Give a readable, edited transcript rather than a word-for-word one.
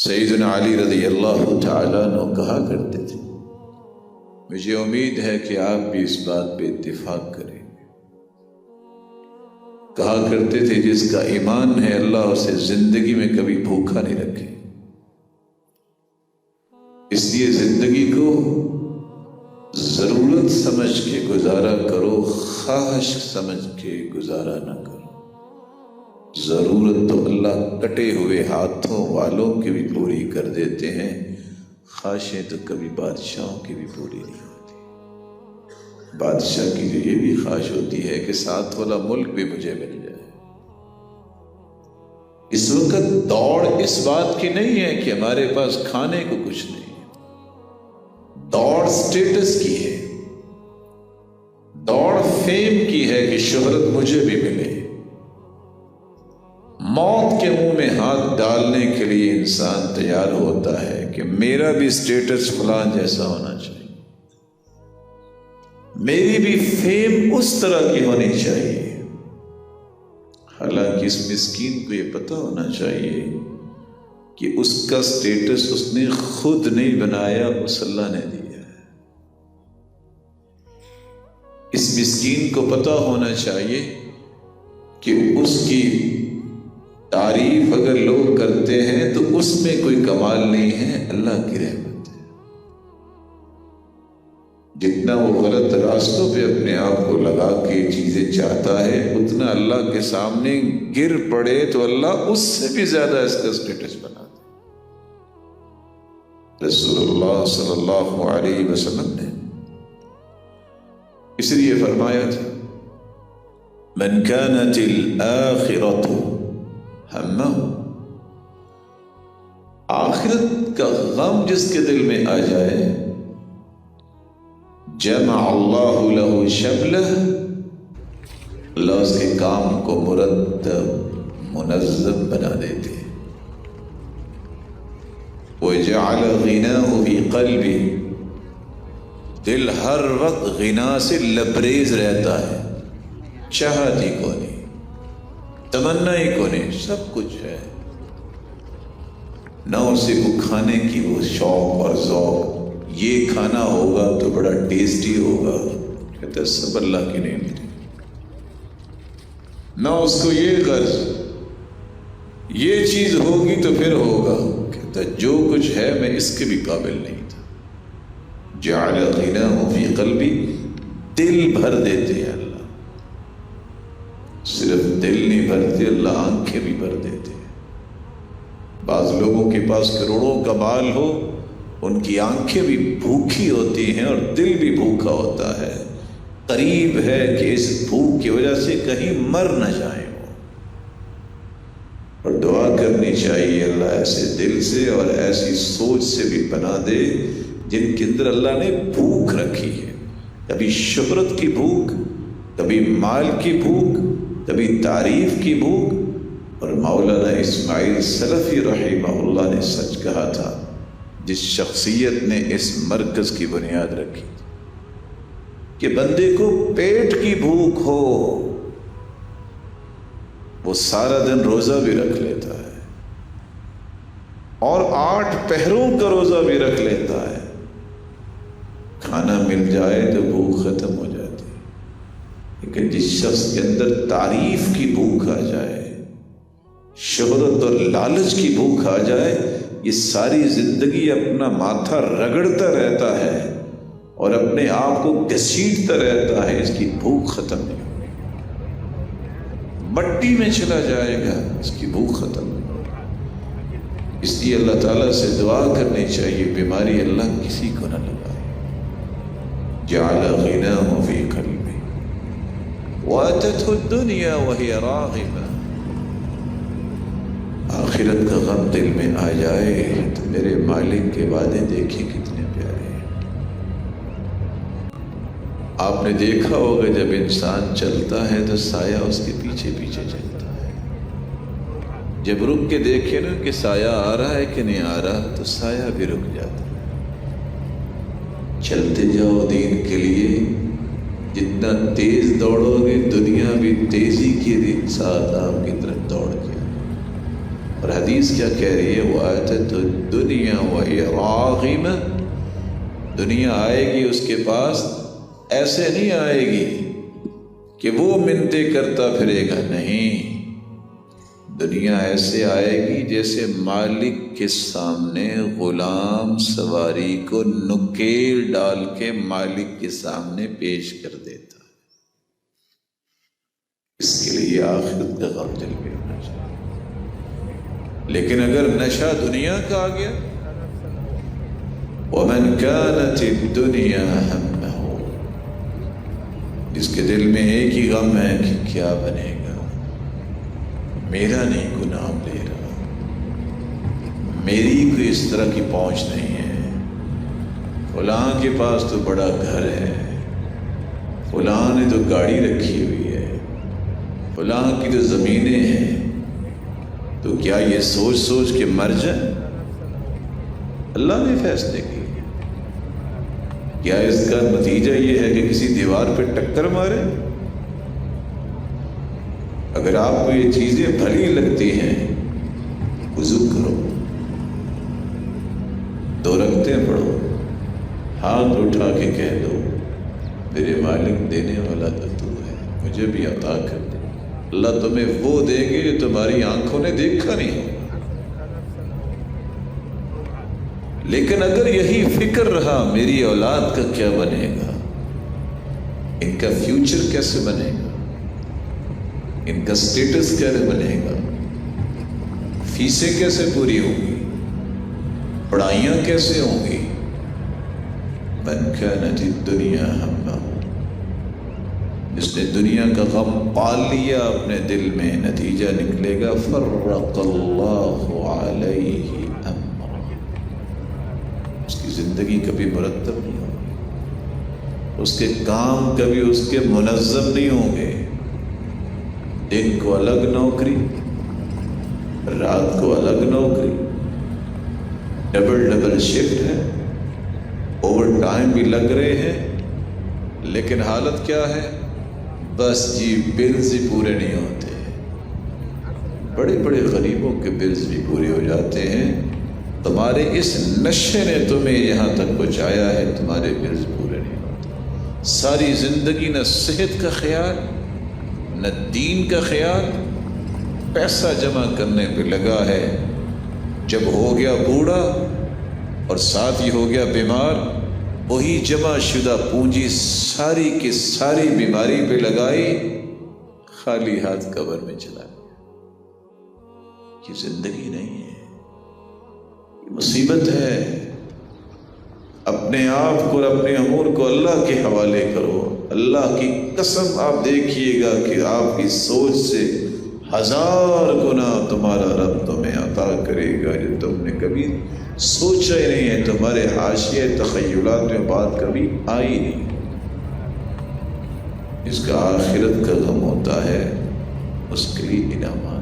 سیدنا علی رضی اللہ تعالیٰ عنہ کہا کرتے تھے، مجھے امید ہے کہ آپ بھی اس بات پہ اتفاق کریں گے۔ کہا کرتے تھے جس کا ایمان ہے اللہ اسے زندگی میں کبھی بھوکا نہیں رکھے، اس لیے زندگی کو ضرورت سمجھ کے گزارا کرو، خواہش سمجھ کے گزارا نہ کرو۔ ضرورت تو اللہ کٹے ہوئے ہاتھوں والوں کی بھی پوری کر دیتے ہیں، خواہشیں تو کبھی بادشاہوں کی بھی پوری نہیں ہوتی۔ بادشاہ کی جو یہ بھی خواہش ہوتی ہے کہ ساتھ والا ملک بھی مجھے مل جائے۔ اس وقت دوڑ اس بات کی نہیں ہے کہ ہمارے پاس کھانے کو کچھ نہیں ہے، دوڑ سٹیٹس کی ہے، دوڑ فیم کی ہے کہ شہرت مجھے بھی ملے۔ موت کے منہ میں ہاتھ ڈالنے کے لیے انسان تیار ہوتا ہے کہ میرا بھی سٹیٹس فلان جیسا ہونا چاہیے، میری بھی فیم اس طرح کی ہونی چاہیے۔ حالانکہ اس مسکین کو یہ پتہ ہونا چاہیے کہ اس کا سٹیٹس اس نے خود نہیں بنایا، اس اللہ نے دیا ہے۔ اس مسکین کو پتہ ہونا چاہیے کہ اس کی تعریف اگر لوگ کرتے ہیں تو اس میں کوئی کمال نہیں ہے، اللہ کی رحمت ہے۔ جتنا وہ غلط راستوں پہ اپنے آپ کو لگا کے چیزیں چاہتا ہے، اتنا اللہ کے سامنے گر پڑے تو اللہ اس سے بھی زیادہ اس کا سٹیٹس بنا دے۔ رسول اللہ صلی اللہ علیہ وسلم نے اس لیے فرمایا تھا، من كانت الآخرة ہمہ، آخرت کا غم جس کے دل میں آ جائے، جمع اللہ لہ شملہ، اللہ اس کے کام کو مرتب منظم بنا دیتے، وجعل غناہ فی قلبہ، دل ہر وقت غنا سے لبریز رہتا ہے، چاہت ہی کو نہیں، تمنا ہی کو نہیں، سب کچھ ہے، نہ اسے کو کھانے کی وہ شوق اور ذوق، یہ کھانا ہوگا تو بڑا ٹیسٹی ہوگا، کہتا ہے سب اللہ کی نعمت، نہ اس کو یہ غرض یہ چیز ہوگی تو پھر ہوگا، کہتا ہے جو کچھ ہے میں اس کے بھی قابل نہیں تھا۔ جعل غناہ فی قلبی، دل بھر دیتے ہیں اللہ، صرف دل نہیں بھرتے، اللہ آنکھیں بھی بھر دیتے ہیں۔ بعض لوگوں کے پاس کروڑوں کا مال ہو، ان کی آنکھیں بھی بھوکی ہوتی ہیں اور دل بھی بھوکا ہوتا ہے، قریب ہے کہ اس بھوک کی وجہ سے کہیں مر نہ جائیں وہ۔ اور دعا کرنی چاہیے اللہ ایسے دل سے اور ایسی سوچ سے بھی بنا دے جن کے اندر اللہ نے بھوک رکھی ہے، کبھی شہرت کی بھوک، کبھی مال کی بھوک، کبھی تعریف کی بھوک۔ اور مولانا اسماعیل سلفی رحمہ اللہ نے سچ کہا تھا، جس شخصیت نے اس مرکز کی بنیاد رکھی کہ بندے کو پیٹ کی بھوک ہو، وہ سارا دن روزہ بھی رکھ لیتا ہے اور 8 پہروں کا روزہ بھی رکھ لیتا ہے، کھانا مل جائے تو بھوک ختم ہو جاتی ہے۔ لیکن جس شخص کے اندر تعریف کی بھوک آ جائے، شہرت اور لالچ کی بھوک آ جائے، یہ ساری زندگی اپنا ماتھا رگڑتا رہتا ہے اور اپنے آپ کو گھسیٹتا رہتا ہے، اس کی بھوک ختم نہیں ہوگی، مٹی میں چلا جائے گا، اس کی بھوک ختم نہیں ہوگی۔ اس لیے اللہ تعالیٰ سے دعا کرنی چاہیے بیماری اللہ کسی کو نہ لگائے۔ جعل غناہ فی قلبہ واتته الدنیا وہی راغبہ، آخرت کا غم دل میں آ جائے تو میرے مالک کے وعدے دیکھیں کتنے پیارے ہیں۔ آپ نے دیکھا ہوگا جب انسان چلتا ہے تو سایہ اس کے پیچھے پیچھے چلتا ہے، جب رک کے دیکھے نا کہ سایہ آ رہا ہے کہ نہیں آ رہا تو سایہ بھی رک جاتا ہے۔ چلتے جاؤ دین کے لیے، جتنا تیز دوڑو گے دنیا بھی تیزی کے ساتھ آپ کی طرف دوڑ کے، اور حدیث کیا کہہ رہی ہے؟ وَآتَتْ الدُّنْيَا وَهِيَ رَاغِمَةٌ، دنیا آئے گی اس کے پاس، ایسے نہیں آئے گی کہ وہ منتیں کرتا پھرے گا، نہیں، دنیا ایسے آئے گی جیسے مالک کے سامنے غلام سواری کو نکیل ڈال کے مالک کے سامنے پیش کر دیتا ہے۔ اس کے لیے آخرت کا غم دل میں ہونا چاہیے۔ لیکن اگر نشہ دنیا کا آ گیا، وَمَنْ كَانَتِ الدُّنْيَا هَمَّهُ، جس کے دل میں ایک ہی غم ہے کہ کیا بنے گا، میرا نہیں کوئی نام لے رہا، میری کوئی اس طرح کی پہنچ نہیں ہے، فلاں کے پاس تو بڑا گھر ہے، فلاں نے تو گاڑی رکھی ہوئی ہے، فلاں کی تو زمینیں ہیں، تو کیا یہ سوچ سوچ کے مر جائیں؟ اللہ نے فیصلے کیے، کیا اس کا نتیجہ یہ ہے کہ کسی دیوار پہ ٹکر مارے؟ اگر آپ کو یہ چیزیں بھلی لگتی ہیں، وضو کرو، 2 رکعتیں پڑھو، ہاتھ اٹھا کے کہہ دو میرے مالک دینے والا تو ہے، مجھے بھی عطا کر دے۔ اللہ تمہیں وہ دے گے جو تمہاری آنکھوں نے دیکھا نہیں۔ لیکن اگر یہی فکر رہا میری اولاد کا کیا بنے گا، ان کا فیوچر کیسے بنے گا، ان کا سٹیٹس کیسے بنے گا، فیسیں کیسے پوری ہوں گی، پڑھائیاں کیسے ہوں گی، مَنْ كَانَتِ الدُّنْيَا هَمَّهُ، جس نے دنیا کا غم پال لیا اپنے دل میں، نتیجہ نکلے گا فَرَّقَ اللَّهُ عَلَيْهِ أَمْرًا، اس کی زندگی کبھی مرتب نہیں ہوگی، اس کے کام کبھی اس کے منظم نہیں ہوں گے، دن کو الگ نوکری، رات کو الگ نوکری، ڈبل شفٹ ہے، اوور ٹائم بھی لگ رہے ہیں، لیکن حالت کیا ہے؟ بس جی بلز ہی پورے نہیں ہوتے، بڑے بڑے غریبوں کے بلز بھی پورے ہو جاتے ہیں، تمہارے اس نشے نے تمہیں یہاں تک پہنچایا ہے، تمہارے بلز پورے نہیں ہوتے، ساری زندگی نہ صحت کا خیال، نہ دین کا خیال، پیسہ جمع کرنے پہ لگا ہے، جب ہو گیا بوڑھا اور ساتھ ہی ہو گیا بیمار، وہی جمع شدہ پونجی ساری کی ساری بیماری پہ لگائی، خالی ہاتھ قبر میں چلا گیا۔ یہ زندگی نہیں ہے، یہ مصیبت ہے۔ اپنے آپ کو اور اپنے امور کو اللہ کے حوالے کرو۔ اللہ کی قسم آپ دیکھیے گا کہ آپ کی سوچ سے 1000 گنا تمہارا رب تمہیں عطا کرے گا جو تم نے کبھی سوچا ہی نہیں ہے، تمہارے حاشیے تخیلات میں بات کبھی آئی نہیں۔ اس کا آخرت کا غم ہوتا ہے، اس کے لیے انعامات